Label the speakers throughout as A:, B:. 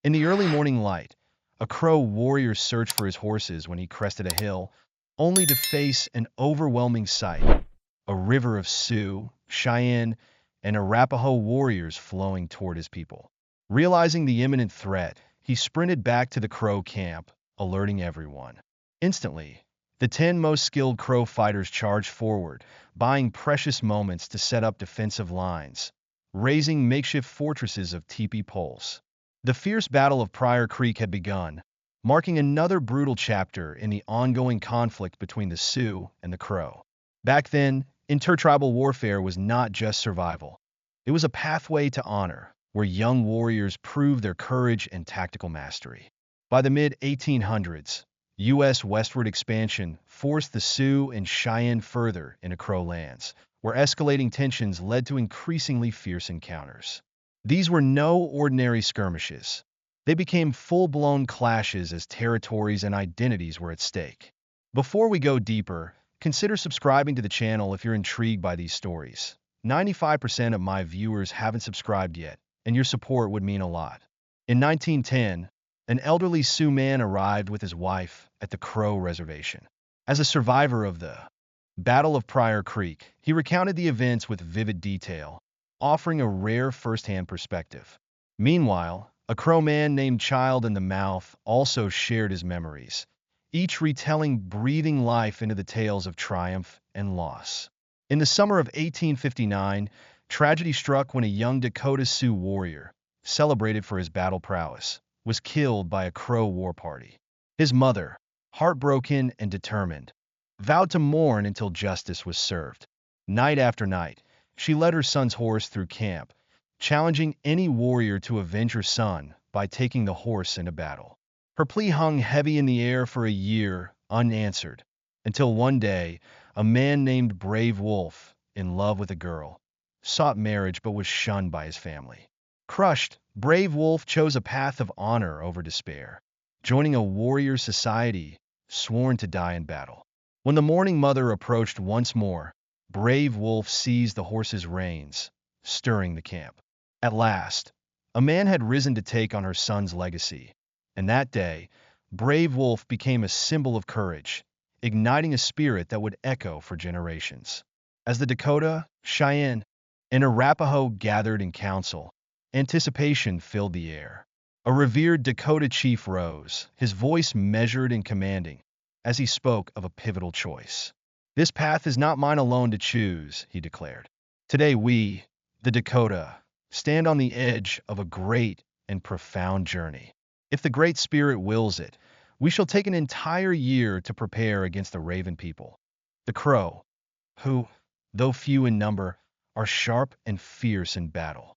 A: In the early morning light, a Crow warrior searched for his horses when he crested a hill, only to face an overwhelming sight, a river of Sioux, Cheyenne, and Arapaho warriors flowing toward his people. Realizing the imminent threat, he sprinted back to the Crow camp, alerting everyone. Instantly, the 10 most skilled Crow fighters charged forward, buying precious moments to set up defensive lines, raising makeshift fortresses of teepee poles. The fierce battle of Pryor Creek had begun, marking another brutal chapter in the ongoing conflict between the Sioux and the Crow. Back then, intertribal warfare was not just survival. It was a pathway to honor, where young warriors proved their courage and tactical mastery. By the mid-1800s, U.S. westward expansion forced the Sioux and Cheyenne further into Crow lands, where escalating tensions led to increasingly fierce encounters. These were no ordinary skirmishes. They became full-blown clashes as territories and identities were at stake. Before we go deeper, consider subscribing to the channel if you're intrigued by these stories. 95% of my viewers haven't subscribed yet, and your support would mean a lot. In 1910, an elderly Sioux man arrived with his wife at the Crow Reservation. As a survivor of the Battle of Pryor Creek, he recounted the events with vivid detail, offering a rare first-hand perspective. Meanwhile, a Crow man named Child in the Mouth also shared his memories, each retelling breathing life into the tales of triumph and loss. In the summer of 1859, tragedy struck when a young Dakota Sioux warrior, celebrated for his battle prowess, was killed by a Crow war party. His mother, heartbroken and determined, vowed to mourn until justice was served. Night after night, she led her son's horse through camp, challenging any warrior to avenge her son by taking the horse into battle. Her plea hung heavy in the air for a year, unanswered, until one day, a man named Brave Wolf, in love with a girl, sought marriage but was shunned by his family. Crushed, Brave Wolf chose a path of honor over despair, joining a warrior society sworn to die in battle. When the mourning mother approached once more, Brave Wolf seized the horse's reins, stirring the camp. At last, a man had risen to take on her son's legacy, and that day, Brave Wolf became a symbol of courage, igniting a spirit that would echo for generations. As the Dakota, Cheyenne, and Arapaho gathered in council, anticipation filled the air. A revered Dakota chief rose, his voice measured and commanding, as he spoke of a pivotal choice. "This path is not mine alone to choose," he declared. "Today we, the Dakota, stand on the edge of a great and profound journey. If the Great Spirit wills it, we shall take an entire year to prepare against the Raven people, the Crow, who, though few in number, are sharp and fierce in battle."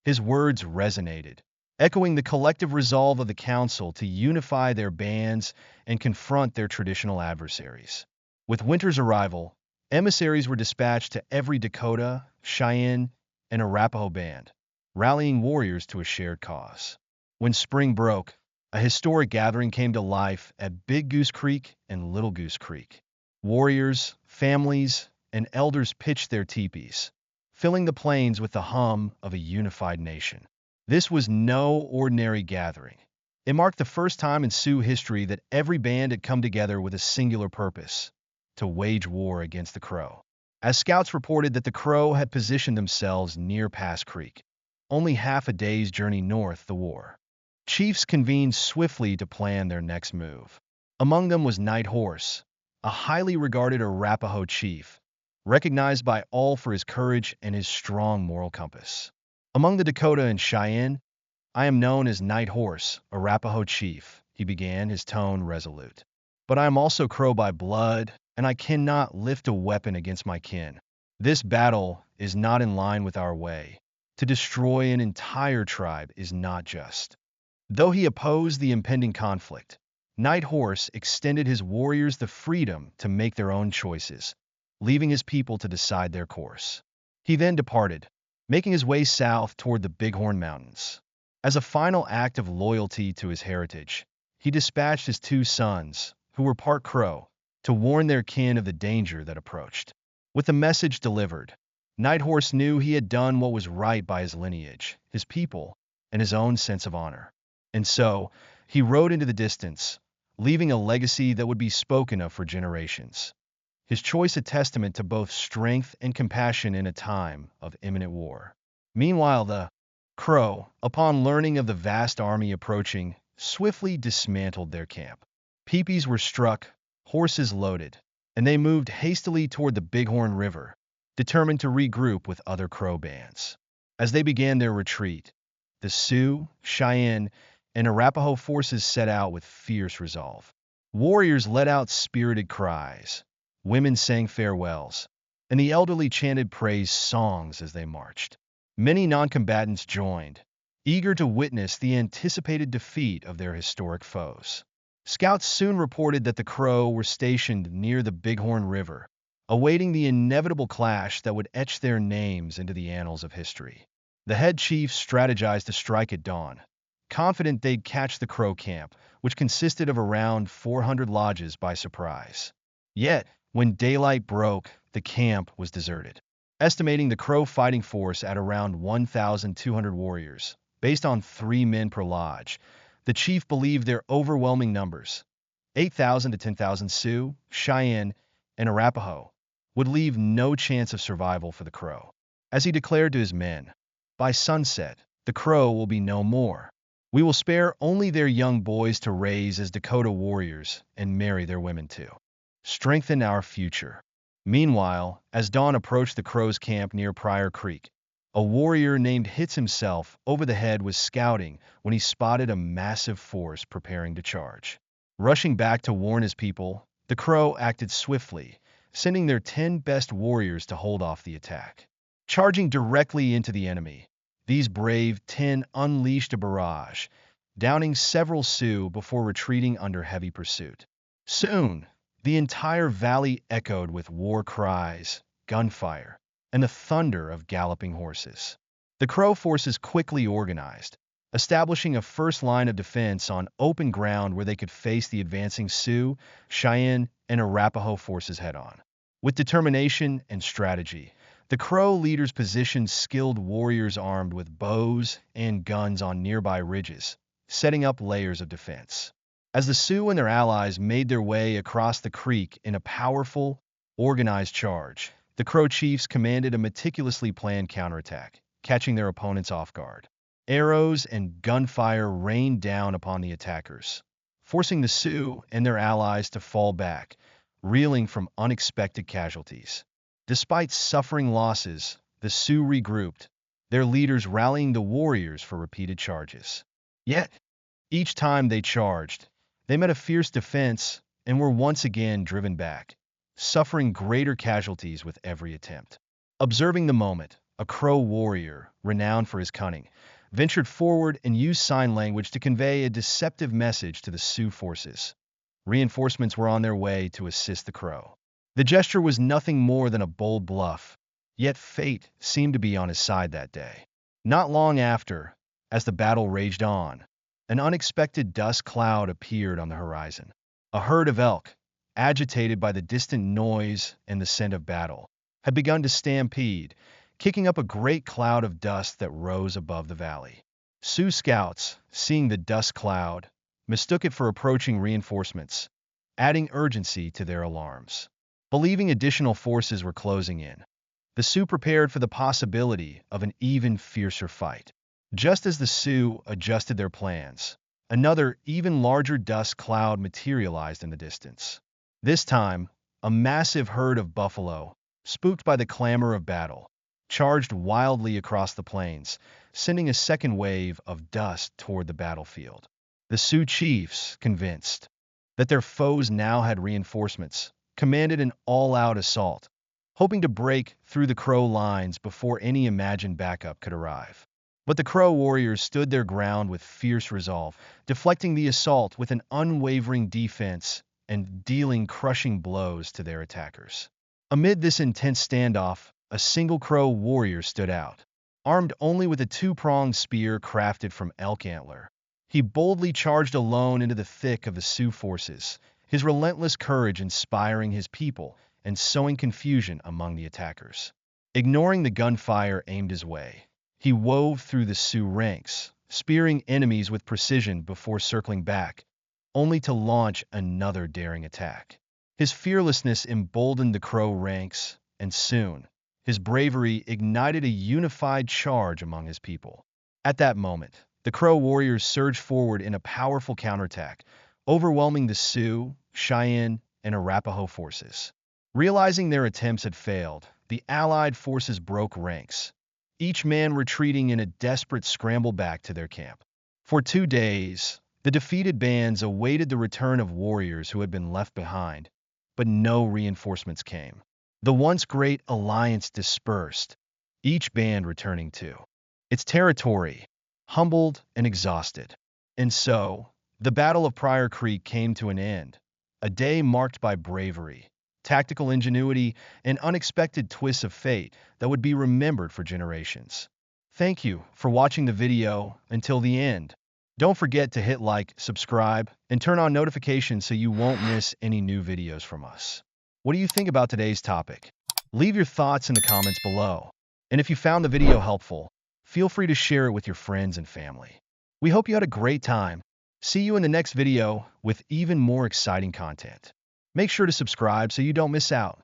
A: His words resonated, echoing the collective resolve of the council to unify their bands and confront their traditional adversaries. With winter's arrival, emissaries were dispatched to every Dakota, Cheyenne, and Arapaho band, rallying warriors to a shared cause. When spring broke, a historic gathering came to life at Big Goose Creek and Little Goose Creek. Warriors, families, and elders pitched their teepees, filling the plains with the hum of a unified nation. This was no ordinary gathering. It marked the first time in Sioux history that every band had come together with a singular purpose: to wage war against the Crow. As scouts reported that the Crow had positioned themselves near Pass Creek, only half a day's journey north the war. Chiefs convened swiftly to plan their next move. Among them was Night Horse, a highly regarded Arapaho chief, recognized by all for his courage and his strong moral compass. "Among the Dakota and Cheyenne, I am known as Night Horse, Arapaho chief," he began, his tone resolute. "But I am also Crow by blood, and I cannot lift a weapon against my kin. This battle is not in line with our way. To destroy an entire tribe is not just." Though he opposed the impending conflict, Night Horse extended his warriors the freedom to make their own choices, leaving his people to decide their course. He then departed, making his way south toward the Bighorn Mountains. As a final act of loyalty to his heritage, he dispatched his 2 sons, who were part Crow, to warn their kin of the danger that approached. With the message delivered, Night Horse knew he had done what was right by his lineage, his people, and his own sense of honor. And so, he rode into the distance, leaving a legacy that would be spoken of for generations. His choice a testament to both strength and compassion in a time of imminent war. Meanwhile, the Crow, upon learning of the vast army approaching, swiftly dismantled their camp. Peepees were struck, horses loaded, and they moved hastily toward the Bighorn River, determined to regroup with other Crow bands. As they began their retreat, the Sioux, Cheyenne, and Arapaho forces set out with fierce resolve. Warriors let out spirited cries, women sang farewells, and the elderly chanted praise songs as they marched. Many noncombatants joined, eager to witness the anticipated defeat of their historic foes. Scouts soon reported that the Crow were stationed near the Bighorn River, awaiting the inevitable clash that would etch their names into the annals of history. The head chiefs strategized to strike at dawn, confident they'd catch the Crow camp, which consisted of around 400 lodges, by surprise. Yet, when daylight broke, the camp was deserted. Estimating the Crow fighting force at around 1,200 warriors, based on 3 men per lodge, the chief believed their overwhelming numbers, 8,000 to 10,000 Sioux, Cheyenne, and Arapaho, would leave no chance of survival for the Crow. As he declared to his men, "By sunset, the Crow will be no more. We will spare only their young boys to raise as Dakota warriors and marry their women too. Strengthen our future." Meanwhile, as dawn approached the Crow's camp near Pryor Creek, a warrior named Hitz himself over the head was scouting when he spotted a massive force preparing to charge. Rushing back to warn his people, the Crow acted swiftly, sending their 10 best warriors to hold off the attack. Charging directly into the enemy, these brave 10 unleashed a barrage, downing several Sioux before retreating under heavy pursuit. Soon, the entire valley echoed with war cries, gunfire, and the thunder of galloping horses. The Crow forces quickly organized, establishing a first line of defense on open ground where they could face the advancing Sioux, Cheyenne, and Arapaho forces head-on. With determination and strategy, the Crow leaders positioned skilled warriors armed with bows and guns on nearby ridges, setting up layers of defense. As the Sioux and their allies made their way across the creek in a powerful, organized charge, the Crow chiefs commanded a meticulously planned counterattack, catching their opponents off guard. Arrows and gunfire rained down upon the attackers, forcing the Sioux and their allies to fall back, reeling from unexpected casualties. Despite suffering losses, the Sioux regrouped, their leaders rallying the warriors for repeated charges. Yet, each time they charged, they met a fierce defense and were once again driven back, suffering greater casualties with every attempt. Observing the moment, a Crow warrior, renowned for his cunning, ventured forward and used sign language to convey a deceptive message to the Sioux forces. Reinforcements were on their way to assist the Crow. The gesture was nothing more than a bold bluff, yet fate seemed to be on his side that day. Not long after, as the battle raged on, an unexpected dust cloud appeared on the horizon. A herd of elk, agitated by the distant noise and the scent of battle, had begun to stampede, kicking up a great cloud of dust that rose above the valley. Sioux scouts, seeing the dust cloud, mistook it for approaching reinforcements, adding urgency to their alarms. Believing additional forces were closing in, the Sioux prepared for the possibility of an even fiercer fight. Just as the Sioux adjusted their plans, another, even larger dust cloud materialized in the distance. This time, a massive herd of buffalo, spooked by the clamor of battle, charged wildly across the plains, sending a second wave of dust toward the battlefield. The Sioux chiefs, convinced that their foes now had reinforcements, commanded an all-out assault, hoping to break through the Crow lines before any imagined backup could arrive. But the Crow warriors stood their ground with fierce resolve, deflecting the assault with an unwavering defense and dealing crushing blows to their attackers. Amid this intense standoff, a single Crow warrior stood out, armed only with a 2-pronged spear crafted from elk antler. He boldly charged alone into the thick of the Sioux forces, his relentless courage inspiring his people and sowing confusion among the attackers. Ignoring the gunfire aimed his way, he wove through the Sioux ranks, spearing enemies with precision before circling back, only to launch another daring attack. His fearlessness emboldened the Crow ranks, and soon, his bravery ignited a unified charge among his people. At that moment, the Crow warriors surged forward in a powerful counterattack, overwhelming the Sioux, Cheyenne, and Arapaho forces. Realizing their attempts had failed, the Allied forces broke ranks, each man retreating in a desperate scramble back to their camp. For 2 days, the defeated bands awaited the return of warriors who had been left behind, but no reinforcements came. The once great alliance dispersed, each band returning to its territory, humbled and exhausted. And so, the Battle of Pryor Creek came to an end, a day marked by bravery, tactical ingenuity, and unexpected twists of fate that would be remembered for generations. Thank you for watching the video until the end. Don't forget to hit like, subscribe, and turn on notifications so you won't miss any new videos from us. What do you think about today's topic? Leave your thoughts in the comments below. And if you found the video helpful, feel free to share it with your friends and family. We hope you had a great time. See you in the next video with even more exciting content. Make sure to subscribe so you don't miss out.